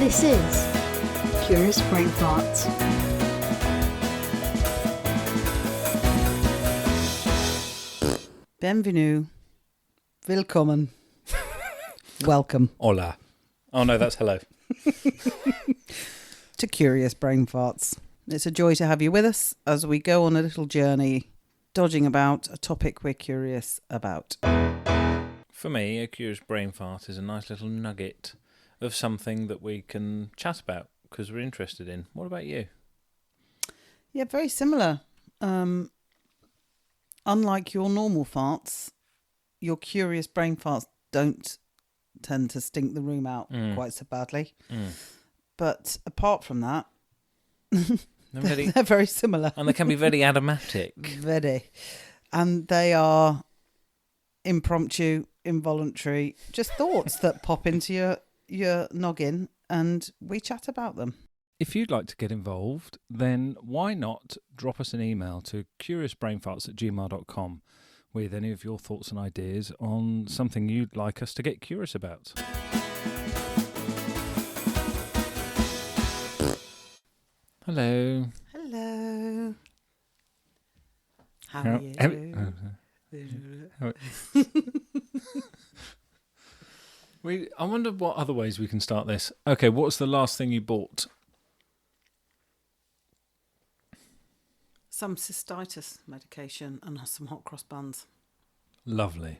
This is Curious Brainfarts. Bienvenue. Willkommen. Welcome. Hola. Oh no, that's hello. To Curious Brainfarts. It's a joy to have you with us as we go on a little journey, dodging about a topic we're curious about. For me, a curious brain fart is a nice little nugget of something that we can chat about because we're interested in. What about you? Yeah, very similar. Unlike your normal farts, your curious brain farts don't tend to stink the room out quite so badly. But apart from that, they're very similar. And they can be very aromatic. Very. And they are impromptu, involuntary, just thoughts that pop into your noggin and we chat about them. If you'd like to get involved, then why not drop us an email to curiousbrainfarts@gmail.com with any of your thoughts and ideas on something you'd like us to get curious about. Hello. Hello. How are you? I wonder what other ways we can start this. Okay, what's the last thing you bought? Some cystitis medication and some hot cross buns. Lovely.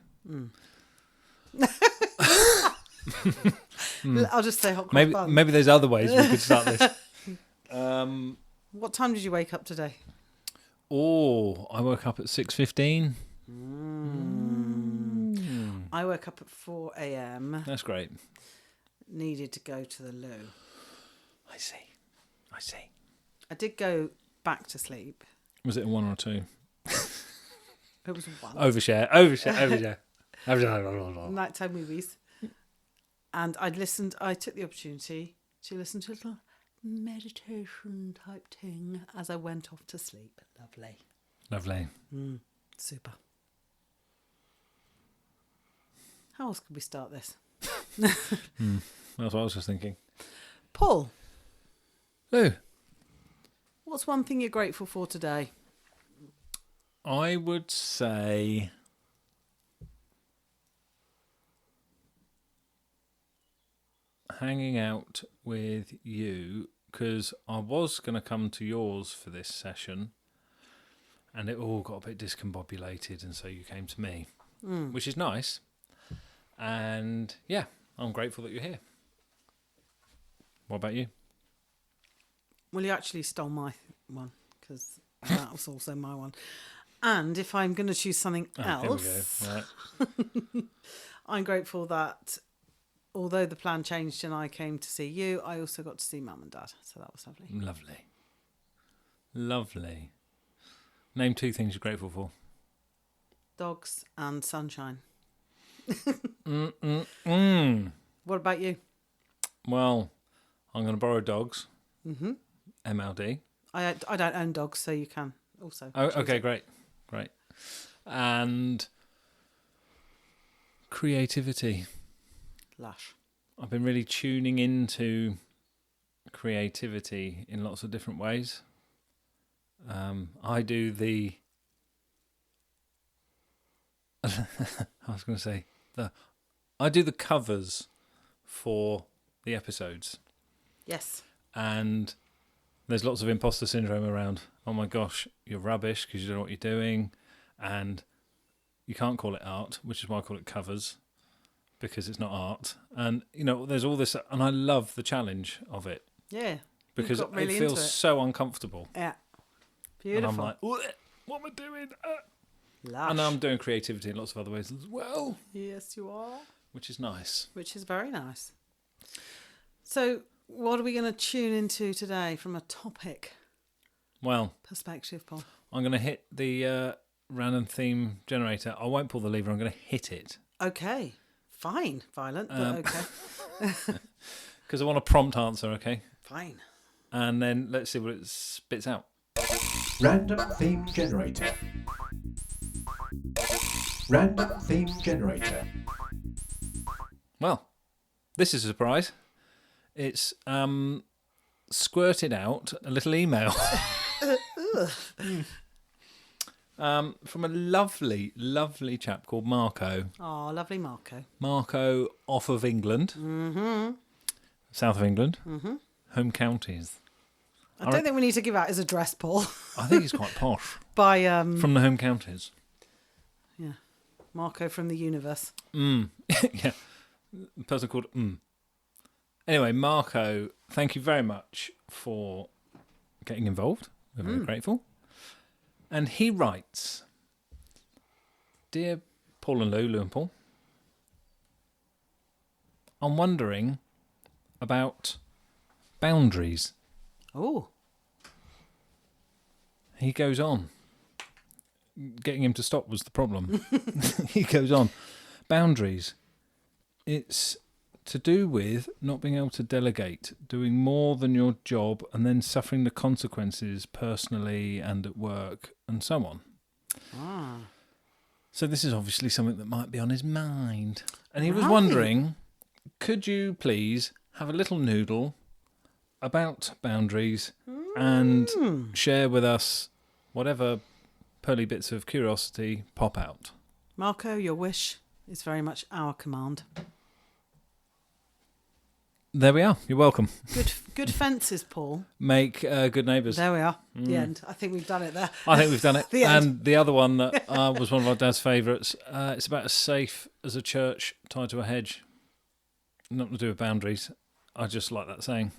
I'll just say hot cross buns. Maybe there's other ways we could start this. What time did you wake up today? Oh, I woke up at 6:15. I woke up at 4 a.m. That's great. Needed to go to the loo. I see. I did go back to sleep. Was it a 1 or a 2? It was 1. Overshare. Nighttime movies. And I took the opportunity to listen to a little meditation type thing as I went off to sleep. Lovely. Super. How else could we start this? That's what I was just thinking. Paul, Lou, what's one thing you're grateful for today? I would say hanging out with you, because I was going to come to yours for this session and it all got a bit discombobulated, and so you came to me, which is nice. And yeah, I'm grateful that you're here. What about you? Well, you actually stole my one, because that was also my one. And if I'm going to choose something else, Here we go. Right. I'm grateful that although the plan changed and I came to see you, I also got to see Mum and Dad. So that was lovely. Lovely. Name 2 things you're grateful for. Dogs and sunshine. What about you? Well, I'm going to borrow dogs. Mm-hmm. MLD. I don't own dogs, so you can also. Oh, okay, great. And creativity. Lush. I've been really tuning into creativity in lots of different ways. I do the... I do the covers for the episodes. Yes. And there's lots of imposter syndrome around. Oh my gosh, you're rubbish because you don't know what you're doing. And you can't call it art, which is why I call it covers, because it's not art. And, there's all this, and I love the challenge of it. Yeah. Because really it feels so uncomfortable. Yeah. Beautiful. And I'm like, what am I doing? Lush. And I'm doing creativity in lots of other ways as well. Yes, you are. Which is nice. Which is very nice. So, what are we going to tune into today from a topic perspective, Paul? I'm going to hit the random theme generator. I won't pull the lever. I'm going to hit it. Okay. Fine. Violent, but okay. Because I want a prompt answer, okay? Fine. And then let's see what it spits out. Random theme generator. Random theme generator. Well, this is a surprise. It's squirted out a little email from a lovely, lovely chap called Marco. Oh, lovely Marco. Marco off of England. Mm-hmm. South of England. Mm-hmm. Home counties. I don't think we need to give out his address, Paul. I think he's quite posh. By From the home counties. yeah, Marco from the universe. Yeah. A person called Anyway, Marco, thank you very much for getting involved. We're very grateful. And he writes, Dear Paul and Lou and Paul, I'm wondering about boundaries. Oh. He goes on. Getting him to stop was the problem. He goes on. Boundaries. It's to do with not being able to delegate, doing more than your job and then suffering the consequences personally and at work and so on. Ah. So this is obviously something that might be on his mind. And he was Right. wondering, could you please have a little noodle about boundaries and share with us whatever pearly bits of curiosity pop out? Marco, your wish is very much our command. There we are. You're welcome. Good fences, Paul. Make good neighbours. There we are. The end. I think we've done it there. I think we've done it. The end. And the other one that was one of our dad's favourites, it's about as safe as a church tied to a hedge. Nothing to do with boundaries. I just like that saying.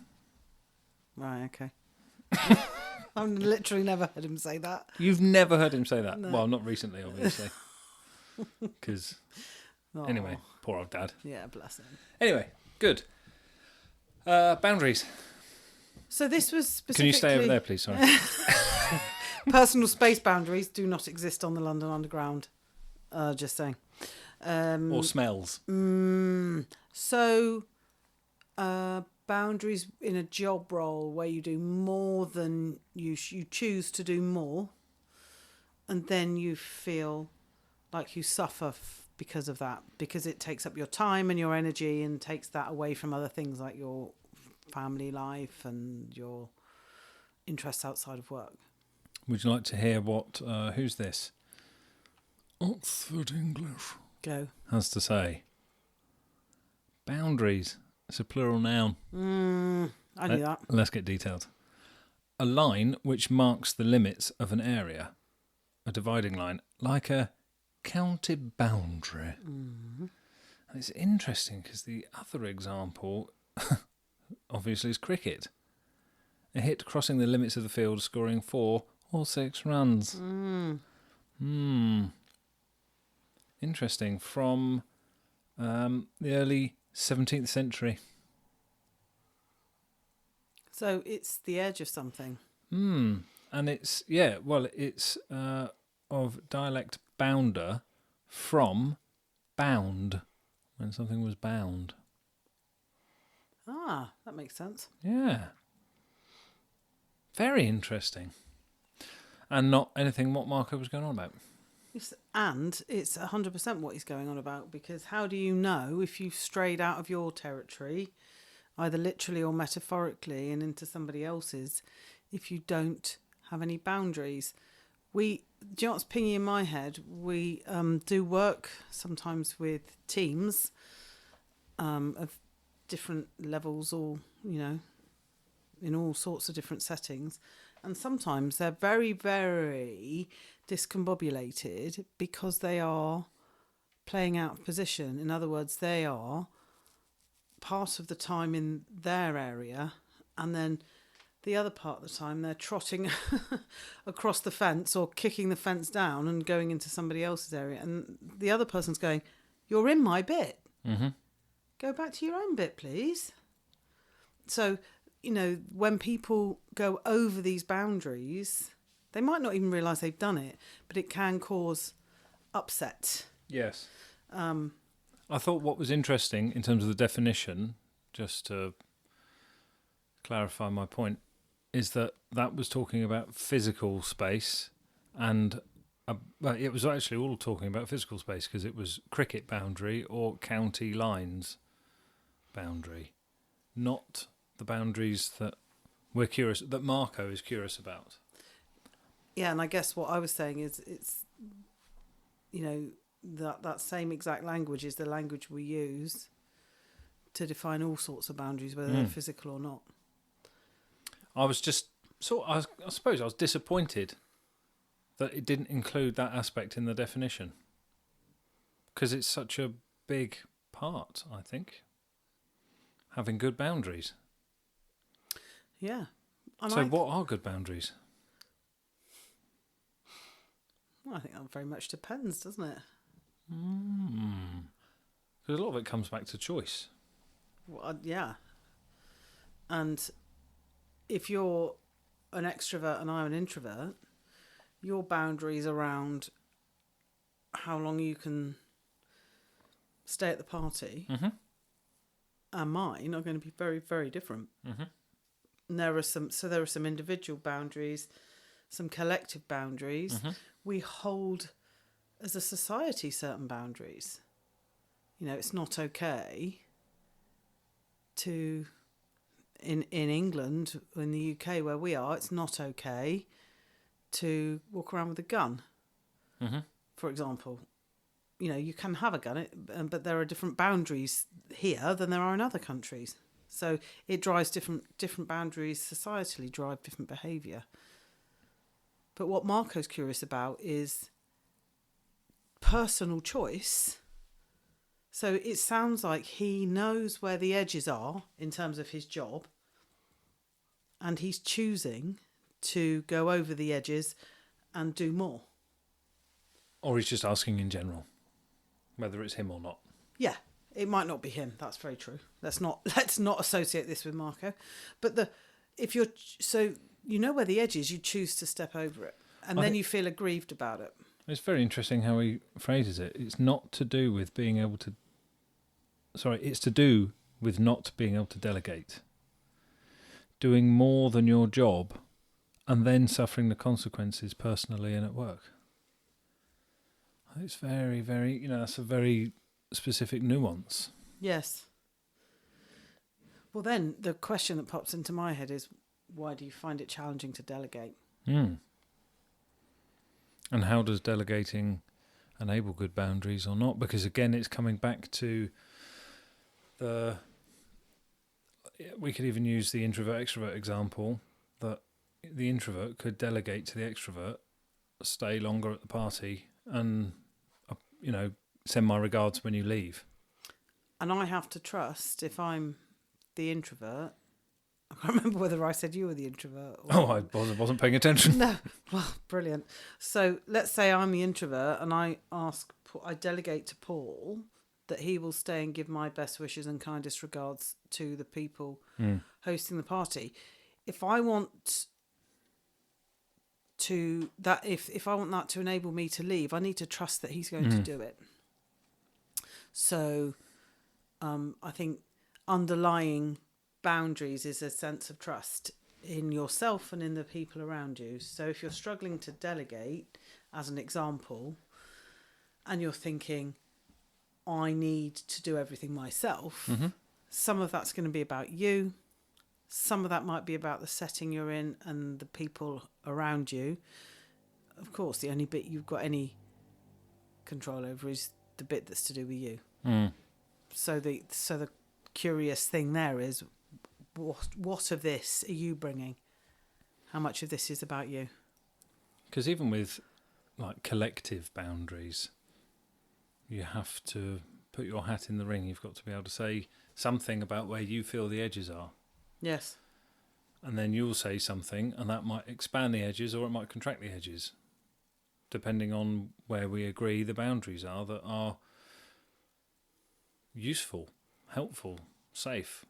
Right, okay. I've literally never heard him say that. You've never heard him say that? No. Well, not recently, obviously. Because, Oh, anyway, poor old dad. Yeah, bless him. Anyway, good. Boundaries. So this was specifically... Can you stay over there, please? Sorry. Personal space boundaries do not exist on the London Underground. Just saying. Or smells. So, boundaries in a job role where you do more than you choose to do more, and then you feel like you suffer because of that, because it takes up your time and your energy and takes that away from other things like your family life and your interests outside of work. Would you like to hear what, who's this? Oxford English. Go. Has to say. Boundaries. It's a plural noun. I knew that. Let's get detailed. A line which marks the limits of an area. A dividing line. Like a county boundary. And it's interesting because the other example, obviously, is cricket. A hit crossing the limits of the field, scoring 4 or 6 runs. Interesting. From the early 17th century. So it's the edge of something. And it's, yeah, well, it's of dialect bounder from bound, when something was bound. Ah, that makes sense. Yeah. Very interesting. And not anything what Marco was going on about. Yes, and it's 100% what he's going on about, because how do you know if you've strayed out of your territory, either literally or metaphorically, and into somebody else's, if you don't have any boundaries? Do you know what's pinging in my head? We do work sometimes with teams of different levels, or, you know, in all sorts of different settings. And sometimes they're very, very discombobulated because they are playing out of position. In other words, they are part of the time in their area, and then the other part of the time they're trotting across the fence or kicking the fence down and going into somebody else's area. And the other person's going, "You're in my bit. Go back to your own bit, please." So, you know, when people go over these boundaries, they might not even realise they've done it, but it can cause upset. Yes. I thought what was interesting in terms of the definition, just to clarify my point, is that was talking about physical space, and well, it was actually all talking about physical space, because it was cricket boundary or county lines boundary. not the boundaries that that Marco is curious about. Yeah, and I guess what I was saying is it's, that same exact language is the language we use to define all sorts of boundaries, whether they're physical or not. I was just I suppose I was disappointed that it didn't include that aspect in the definition, because it's such a big part, I think, having good boundaries. Yeah. So what are good boundaries? Well, I think that very much depends, doesn't it? Because a lot of it comes back to choice. Well, yeah. And if you're an extrovert and I'm an introvert, your boundaries around how long you can stay at the party and mine are going to be very, very different. And there are some individual boundaries, some collective boundaries. We hold as a society certain boundaries. It's not okay to in England, in the UK where we are, it's not okay to walk around with a gun. For example, you can have a gun, but there are different boundaries here than there are in other countries. So it drives different boundaries societally, drive different behaviour. But what Marco's curious about is personal choice. So it sounds like he knows where the edges are in terms of his job, and he's choosing to go over the edges and do more. Or he's just asking in general, whether it's him or not. Yeah, it might not be him. That's very true. Let's not associate this with Marco. But you know where the edge is, you choose to step over it, and then you feel aggrieved about it. It's very interesting how he phrases it. It's not to do with being able to... Sorry, it's to do with not being able to delegate. Doing more than your job and then suffering the consequences personally and at work. It's very, very... that's a very specific nuance. Yes. Well, then the question that pops into my head is, why do you find it challenging to delegate? And how does delegating enable good boundaries or not? Because again, it's coming back to we could even use the introvert-extrovert example, that the introvert could delegate to the extrovert, stay longer at the party, and, send my regards when you leave. And I have to trust, if I'm the introvert... I can't remember whether I said you were the introvert. I wasn't paying attention. No. Well, brilliant. So let's say I'm the introvert and I delegate to Paul that he will stay and give my best wishes and kindest regards to the people hosting the party. If I want if I want that to enable me to leave, I need to trust that he's going to do it. So I think underlying boundaries is a sense of trust in yourself and in the people around you. So if you're struggling to delegate, as an example, and you're thinking, I need to do everything myself, some of that's going to be about you. Some of that might be about the setting you're in and the people around you. Of course, the only bit you've got any control over is the bit that's to do with you. So the curious thing there is, what of this are you bringing? How much of this is about you? Because even with collective boundaries, you have to put your hat in the ring. You've got to be able to say something about where you feel the edges are. Yes. And then you'll say something, and that might expand the edges or it might contract the edges, depending on where we agree the boundaries are that are useful, helpful, safe,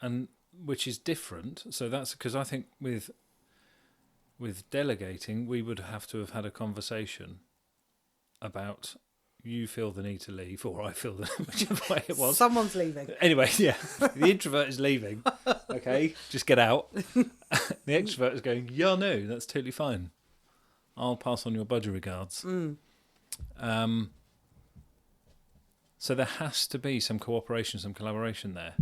and which is different. So that's because I think with delegating, we would have to have had a conversation about, you feel the need to leave, or I feel whichever way it was. Someone's leaving. Anyway, yeah, the introvert is leaving. Okay, just get out. The extrovert is going, yeah, no, that's totally fine. I'll pass on your budgie regards. So there has to be some cooperation, some collaboration there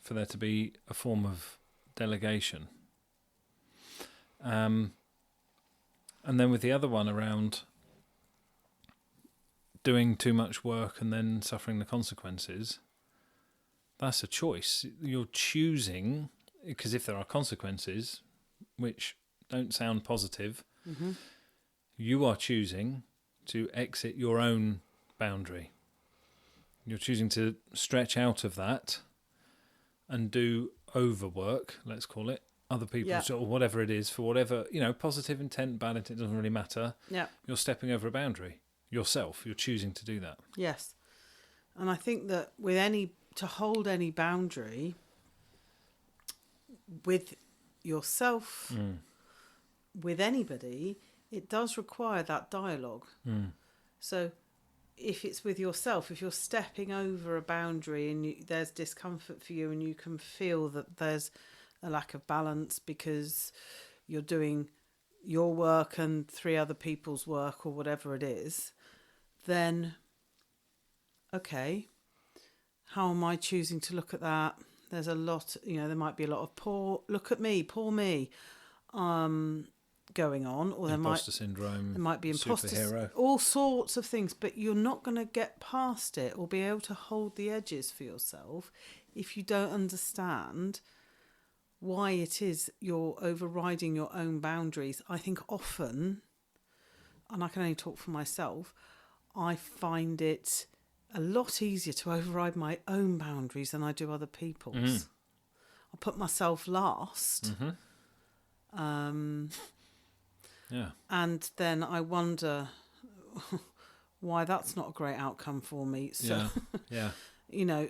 for there to be a form of delegation. And then with the other one around doing too much work and then suffering the consequences, that's a choice. You're choosing, because if there are consequences, which don't sound positive, you are choosing to exit your own boundary. You're choosing to stretch out of that and do overwork, let's call it, other people's, or whatever it is, for whatever, positive intent, bad intent, doesn't really matter. Yeah. You're stepping over a boundary yourself. You're choosing to do that. Yes. And I think that to hold any boundary with yourself, with anybody, it does require that dialogue. So if it's with yourself, if you're stepping over a boundary and there's discomfort for you and you can feel that there's a lack of balance because you're doing your work and 3 other people's work or whatever it is, then, okay, how am I choosing to look at that? There's a lot, there might be a lot of poor me, going on, or Imposter syndrome, there might be superhero, all sorts of things, but you're not going to get past it or be able to hold the edges for yourself if you don't understand why it is you're overriding your own boundaries. I think often, and I can only talk for myself, I find it a lot easier to override my own boundaries than I do other people's. I'll put myself last. And then I wonder why that's not a great outcome for me. So,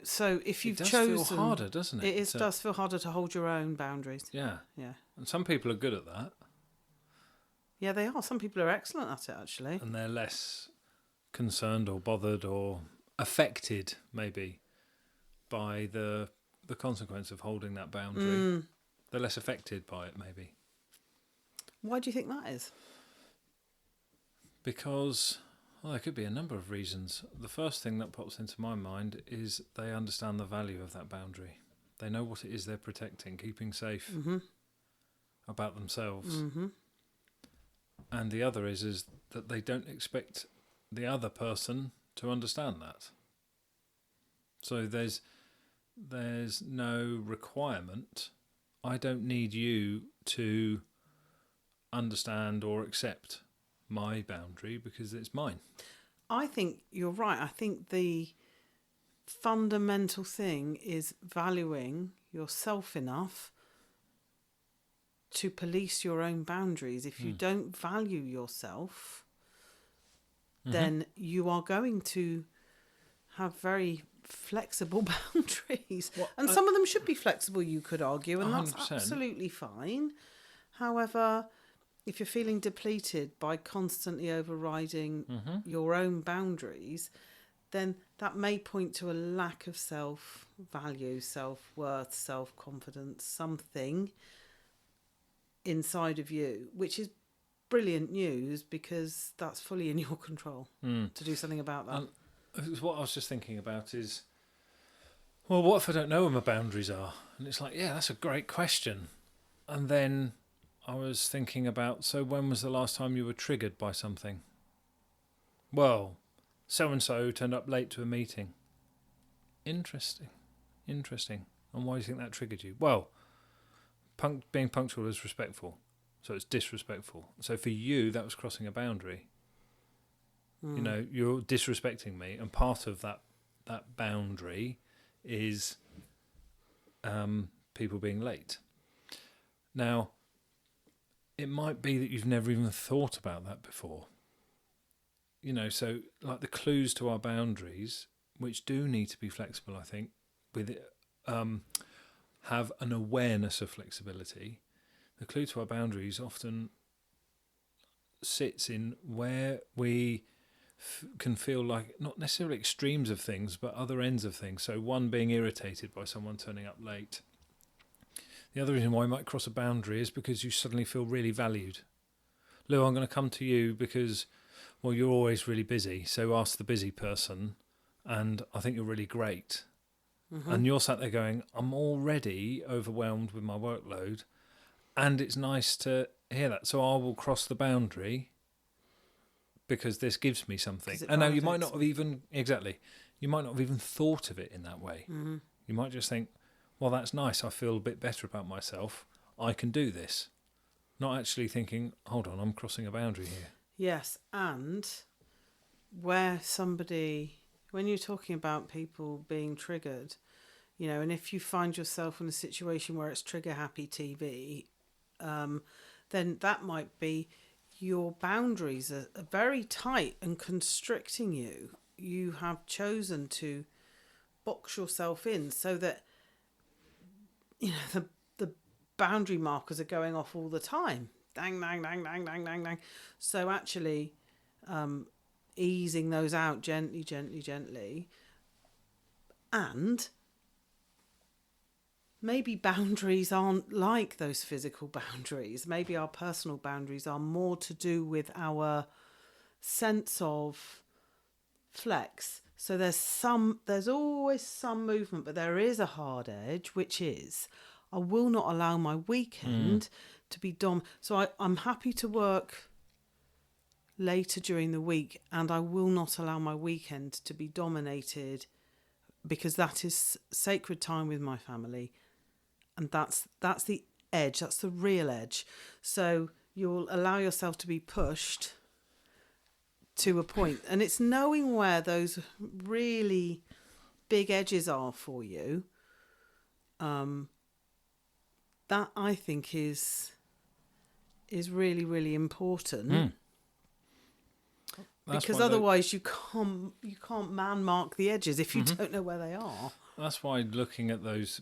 so if you've chosen... It does feel harder, doesn't it? It does feel harder to hold your own boundaries. Yeah. Yeah. And some people are good at that. Yeah, they are. Some people are excellent at it, actually. And they're less concerned or bothered or affected, maybe, by the consequence of holding that boundary. They're less affected by it, maybe. Why do you think that is? Because, there could be a number of reasons. The first thing that pops into my mind is they understand the value of that boundary. They know what it is they're protecting, keeping safe about themselves. And the other is that they don't expect the other person to understand that. So there's no requirement. I don't need you to understand or accept my boundary because it's mine. I think you're right. I think the fundamental thing is valuing yourself enough to police your own boundaries. If you don't value yourself, then you are going to have very flexible boundaries. And some of them should be flexible, you could argue, and 100%. That's absolutely fine. However, if you're feeling depleted by constantly overriding your own boundaries, then that may point to a lack of self-value, self-worth, self-confidence, something inside of you, which is brilliant news because that's fully in your control to do something about that. What I was just thinking about is, well, what if I don't know where my boundaries are? And it's like, yeah, that's a great question. And then I was thinking about, so when was the last time you were triggered by something? Well, so-and-so turned up late to a meeting. Interesting. And why do you think that triggered you? Well, being punctual is respectful, so it's disrespectful. So for you, that was crossing a boundary. You're disrespecting me, and part of that boundary is people being late. Now, it might be that you've never even thought about that before. So like the clues to our boundaries, which do need to be flexible, I think, with it, have an awareness of flexibility. The clue to our boundaries often sits in where we can feel like not necessarily extremes of things, but other ends of things. So one being irritated by someone turning up late. The other reason why you might cross a boundary is because you suddenly feel really valued. Lou, I'm going to come to you because, well, you're always really busy. So ask the busy person, and I think you're really great. And you're sat there going, I'm already overwhelmed with my workload, and it's nice to hear that. So I will cross the boundary because this gives me something. And now you might not have even, you might not have even thought of it in that way. Mm-hmm. You might just think, well, that's nice. I feel a bit better about myself. I can do this. Not actually thinking, hold on, I'm crossing a boundary here. Yes, and when you're talking about people being triggered, you know, and if you find yourself in a situation where it's trigger happy TV, then that might be your boundaries are very tight and constricting you. You have chosen to box yourself in so that, you know, the boundary markers are going off all the time. Dang, dang, dang, dang, dang, dang, dang. So actually easing those out gently, gently, gently. And maybe boundaries aren't like those physical boundaries. Maybe our personal boundaries are more to do with our sense of flex. So there's always some movement, but there is a hard edge, which is I will not allow my weekend to be So I'm happy to work later during the week, and I will not allow my weekend to be dominated because that is sacred time with my family. And that's the edge. That's the real edge. So you'll allow yourself to be pushed to a point. And it's knowing where those really big edges are for you. That I think is really, really important. Because otherwise you can't man mark the edges if you don't know where they are. That's why looking at those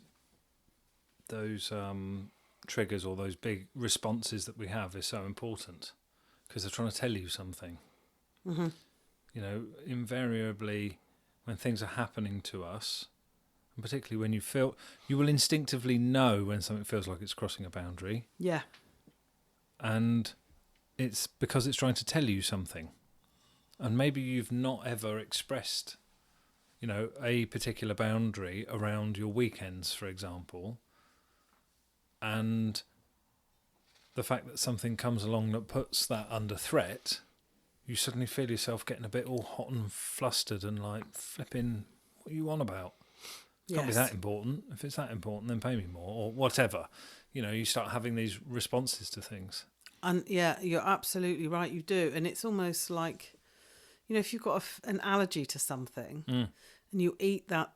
triggers or those big responses that we have is so important, because they're trying to tell you something. You know, invariably when things are happening to us, and particularly when you will instinctively know when something feels like it's crossing a boundary. Yeah. And it's because it's trying to tell you something. And maybe you've not ever expressed, you know, a particular boundary around your weekends, for example. And the fact that something comes along that puts that under threat, you suddenly feel yourself getting a bit all hot and flustered and like, flipping, what are you on about? It can't be that important. If it's that important, then pay me more, or whatever. You know, you start having these responses to things. And yeah, you're absolutely right, you do. And it's almost like, you know, if you've got an allergy to something and you eat that,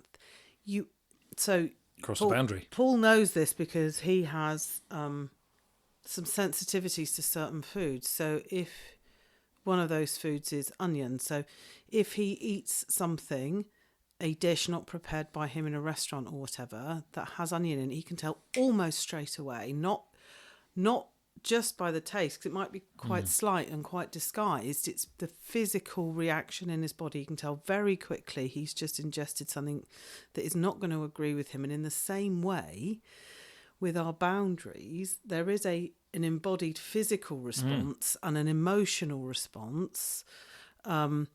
Cross the boundary. Paul knows this because he has some sensitivities to certain foods. So if one of those foods is onion, so if he eats something, a dish not prepared by him in a restaurant or whatever that has onion in it, he can tell almost straight away, not just by the taste, because it might be quite slight and quite disguised. It's the physical reaction in his body. You can tell very quickly he's just ingested something that is not going to agree with him. And in the same way, with our boundaries, there is an embodied physical response and an emotional response. And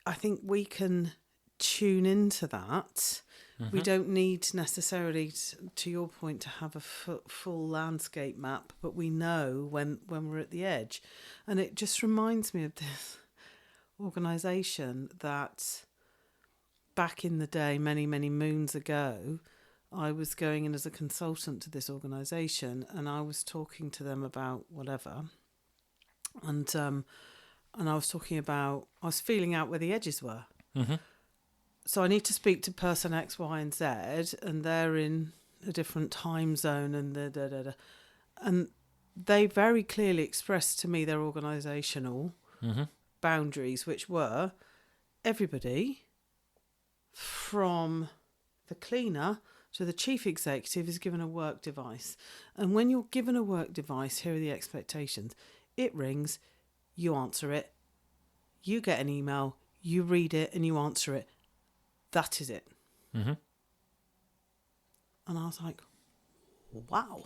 I think we can tune into that. We don't need necessarily, to your point, to have a full landscape map, but we know when we're at the edge. And it just reminds me of this organisation that back in the day, many, many moons ago, I was going in as a consultant to this organisation, and I was talking to them about whatever. And I was talking about, I was feeling out where the edges were. So I need to speak to person X, Y, and Z, and they're in a different time zone, and and they very clearly expressed to me their organisational boundaries, which were everybody from the cleaner to the chief executive is given a work device. And when you're given a work device, here are the expectations. It rings, you answer it, you get an email, you read it, and you answer it. That is it. And I was like, wow.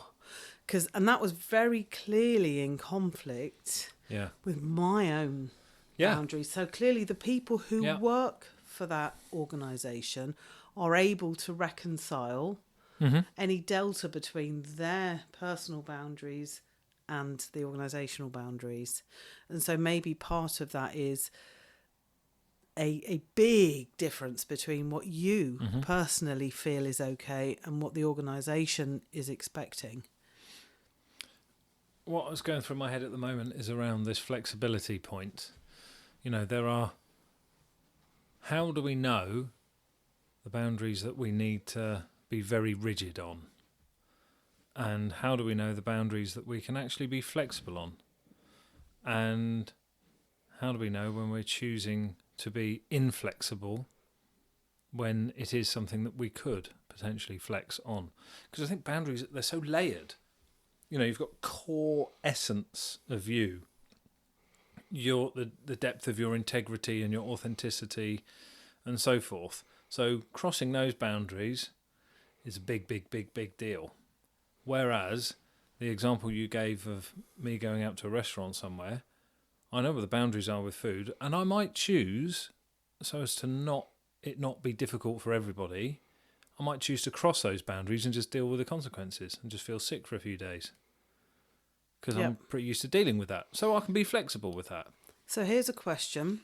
And that was very clearly in conflict with my own boundaries. So clearly the people who work for that organisation are able to reconcile any delta between their personal boundaries and the organisational boundaries. And so maybe part of that is a big difference between what you personally feel is okay and what the organisation is expecting. What was going through my head at the moment is around this flexibility point. You know, how do we know the boundaries that we need to be very rigid on? And how do we know the boundaries that we can actually be flexible on? And how do we know when we're choosing to be inflexible when it is something that we could potentially flex on? Because I think boundaries, they're so layered. You know, you've got core essence of you, the depth of your integrity and your authenticity and so forth. So crossing those boundaries is a big, big, big, big deal. Whereas the example you gave of me going out to a restaurant somewhere, I know where the boundaries are with food, and I might choose, so as to not be difficult for everybody, I might choose to cross those boundaries and just deal with the consequences and just feel sick for a few days. Because I'm pretty used to dealing with that. So I can be flexible with that. So here's a question.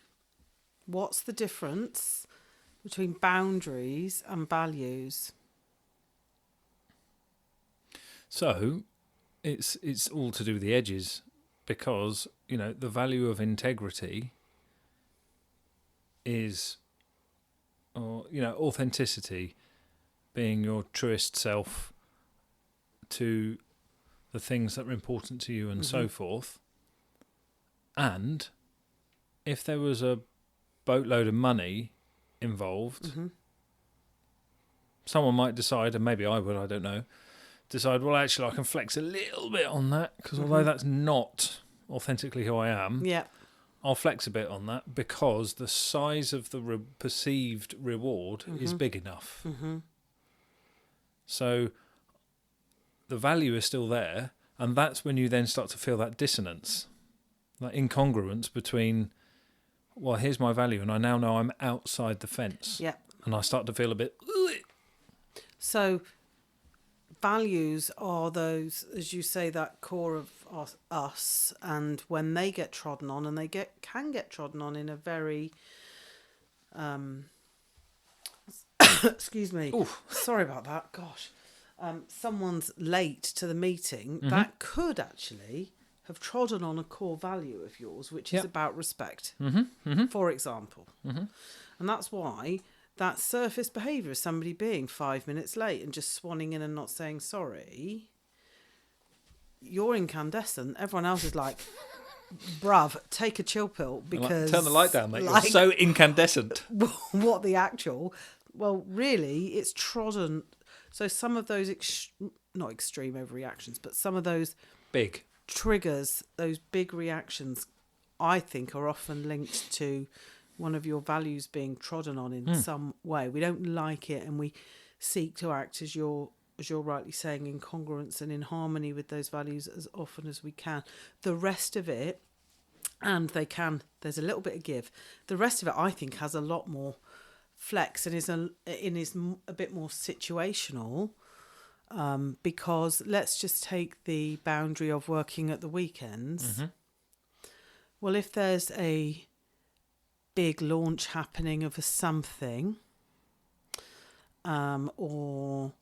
What's the difference between boundaries and values? So it's all to do with the edges, because, you know, the value of integrity is, or, you know, authenticity, being your truest self to the things that are important to you and so forth. And if there was a boatload of money involved, someone might decide, and maybe I would, I don't know, decide, well, actually, I can flex a little bit on that, because although that's not authentically who I am, I'll flex a bit on that because the size of the perceived reward is big enough. So the value is still there, and that's when you then start to feel that dissonance, that incongruence between, well, here's my value, and I now know I'm outside the fence. And I start to feel a bit... So values are those, as you say, that core of us, and when they get trodden on, and they can get trodden on in a very excuse me, sorry about that, gosh, someone's late to the meeting, that could actually have trodden on a core value of yours, which is about respect, for example. And that's why that surface behaviour of somebody being 5 minutes late and just swanning in and not saying sorry, you're incandescent. Everyone else is like, bruv, take a chill pill, because... Turn the light down, mate. You're so incandescent. What the actual... Well, really, it's trodden... So some of those, not extreme overreactions, but some of those... Big. Triggers, those big reactions, I think, are often linked to one of your values being trodden on in some way. We don't like it, and we seek to act, as you're rightly saying, in congruence and in harmony with those values as often as we can. The rest of it, and there's a little bit of give. The rest of it, I think, has a lot more flex and is a bit more situational, because let's just take the boundary of working at the weekends. Well, if there's a big launch happening of a something, or,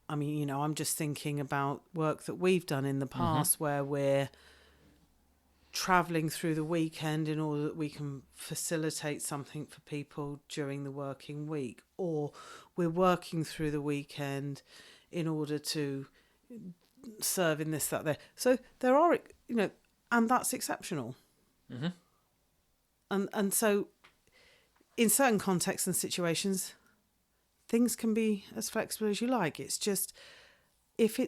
I mean, you know, I'm just thinking about work that we've done in the past where we're travelling through the weekend in order that we can facilitate something for people during the working week, or we're working through the weekend in order to serve in this, that, there. So there are, you know, and that's exceptional. And so in certain contexts and situations, things can be as flexible as you like. It's just, if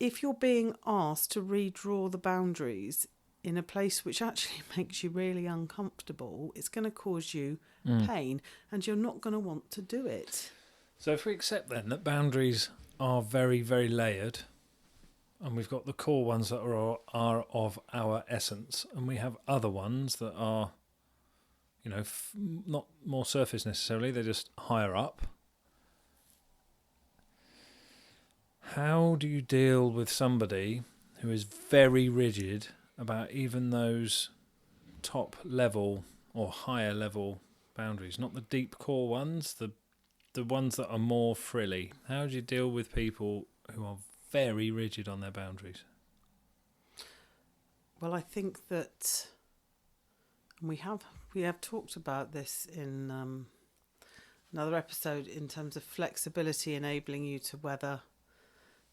you're being asked to redraw the boundaries in a place which actually makes you really uncomfortable, it's going to cause you pain, and you're not going to want to do it. So if we accept then that boundaries are very, very layered, and we've got the core ones that are of our essence, and we have other ones that are not more surface necessarily, they're just higher up. How do you deal with somebody who is very rigid about even those top level or higher level boundaries, not the deep core ones, the ones that are more frilly? How do you deal with people who are very rigid on their boundaries? Well, I think that we have talked about this in another episode in terms of flexibility enabling you to weather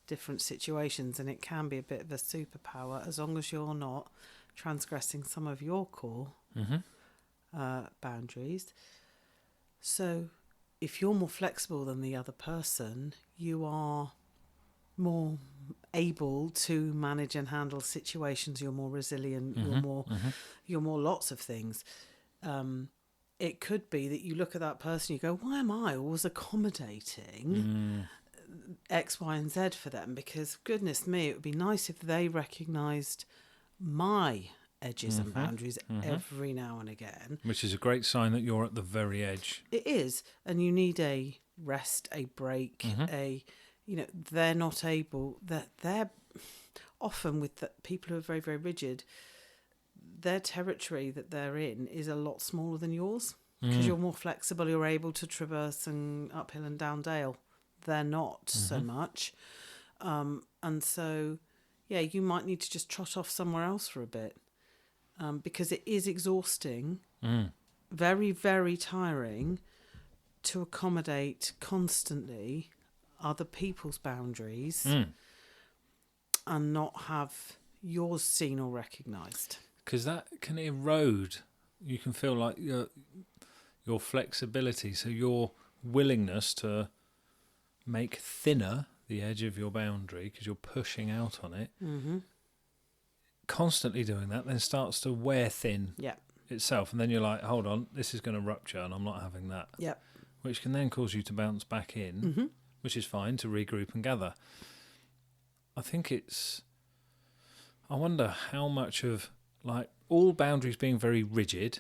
different situations, and it can be a bit of a superpower as long as you're not transgressing some of your core boundaries. So if you're more flexible than the other person, you are more able to manage and handle situations. You're more resilient. You're more lots of things. It could be that you look at that person, you go, why am I always accommodating X, Y, and Z for them? Because goodness me, it would be nice if they recognised my edges and boundaries every now and again. Which is a great sign that you're at the very edge. It is, and you need a rest, a break, they're not able, they're often with the people who are very, very rigid, their territory that they're in is a lot smaller than yours because you're more flexible, you're able to traverse and uphill and down dale. They're not so much. And so, yeah, you might need to just trot off somewhere else for a bit because it is exhausting, very, very tiring to accommodate constantly other people's boundaries and not have yours seen or recognised. Because that can erode. You can feel like your flexibility, so your willingness to make thinner the edge of your boundary because you're pushing out on it, constantly doing that then starts to wear thin itself, and then you're like, hold on, this is going to rupture and I'm not having that, which can then cause you to bounce back in, which is fine, to regroup and gather. I wonder how much of, like, all boundaries being very rigid,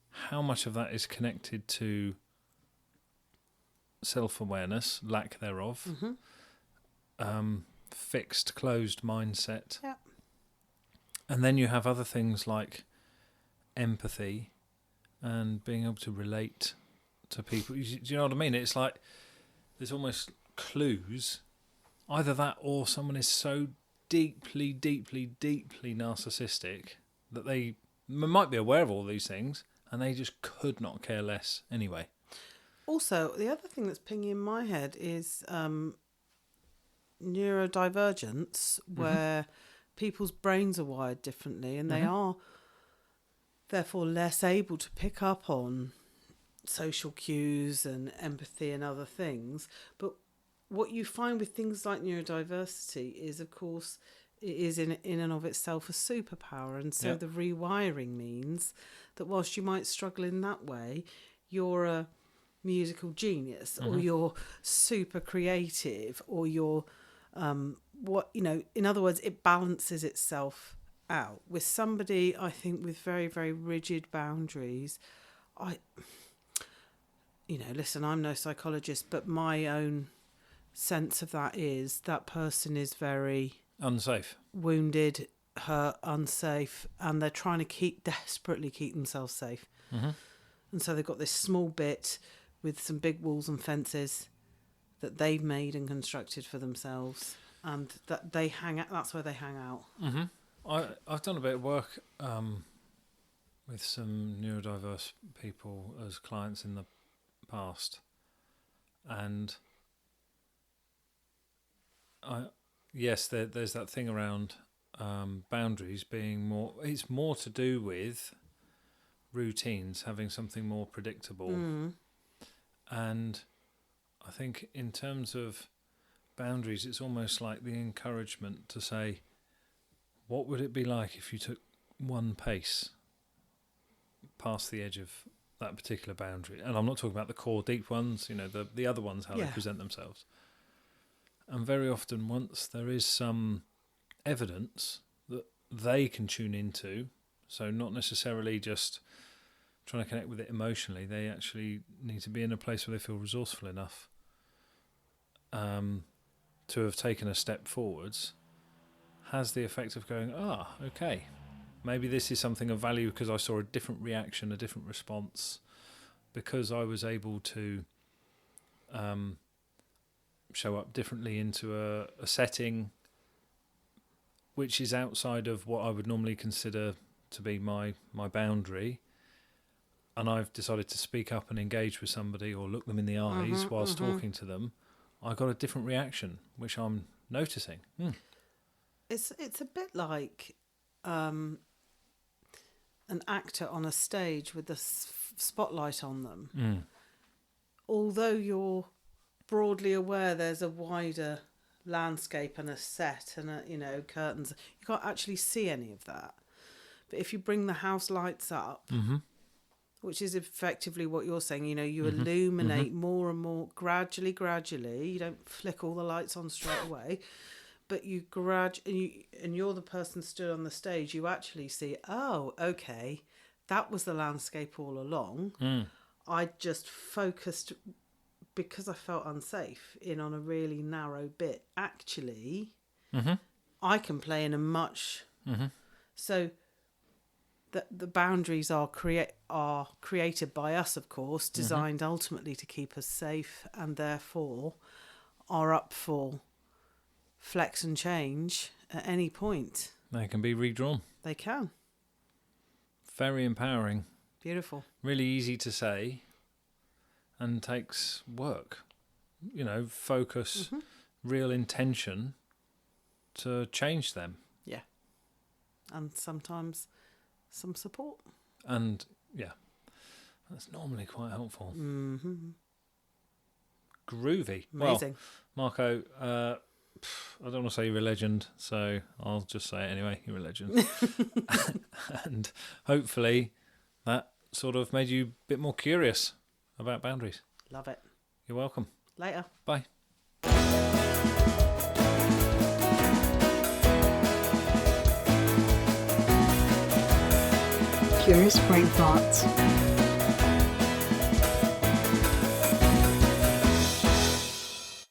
how much of that is connected to self-awareness, lack thereof, fixed, closed mindset. And then you have other things like empathy and being able to relate to people. Do you know what I mean? It's like there's almost clues. Either that or someone is so deeply, deeply, deeply narcissistic that they might be aware of all these things and they just could not care less anyway. Also, the other thing that's pinging in my head is neurodivergence, where people's brains are wired differently and they are therefore less able to pick up on social cues and empathy and other things. But what you find with things like neurodiversity is, of course, it is in and of itself a superpower. And so the rewiring means that whilst you might struggle in that way, you're a musical genius or you're super creative or you're in other words, it balances itself out. With somebody, I think, with very, very rigid boundaries, listen, I'm no psychologist, but my own sense of that is that person is very unsafe, wounded, hurt, unsafe, and they're trying to desperately keep themselves safe. And so they've got this small bit with some big walls and fences that they've made and constructed for themselves, and that they hang out. That's where they hang out. I've done a bit of work with some neurodiverse people as clients in the past, and there's that thing around boundaries being more. It's more to do with routines, having something more predictable, and I think in terms of boundaries, it's almost like the encouragement to say, what would it be like if you took one pace past the edge of that particular boundary? And I'm not talking about the core deep ones, the other ones, how they present themselves. And very often, once there is some evidence that they can tune into, so not necessarily just trying to connect with it emotionally, they actually need to be in a place where they feel resourceful enough to have taken a step forwards, has the effect of going, okay, maybe this is something of value because I saw a different reaction, a different response, because I was able to show up differently into a setting which is outside of what I would normally consider to be my boundary, and I've decided to speak up and engage with somebody or look them in the eyes whilst talking to them. I got a different reaction, which I'm noticing. It's a bit like an actor on a stage with the spotlight on them. Although you're broadly aware there's a wider landscape and a set and curtains, you can't actually see any of that. But if you bring the house lights up, which is effectively what you're saying, you illuminate more and more gradually. You don't flick all the lights on straight away, but you and you're the person stood on the stage. You actually see, oh, okay, that was the landscape all along. I just focused because I felt unsafe in on a really narrow bit. Actually, I can play in a much so. The boundaries are created by us, of course, designed ultimately to keep us safe, and therefore are up for flex and change at any point. They can be redrawn. They can. Very empowering. Beautiful. Really easy to say and takes work. Focus, real intention to change them. Yeah. And sometimes some support. And, yeah, that's normally quite helpful. Groovy. Amazing. Well, Marco, I don't want to say you're a legend, so I'll just say it anyway. You're a legend. And hopefully that sort of made you a bit more curious about boundaries. Love it. You're welcome. Later. Bye. Curious Brain Thoughts.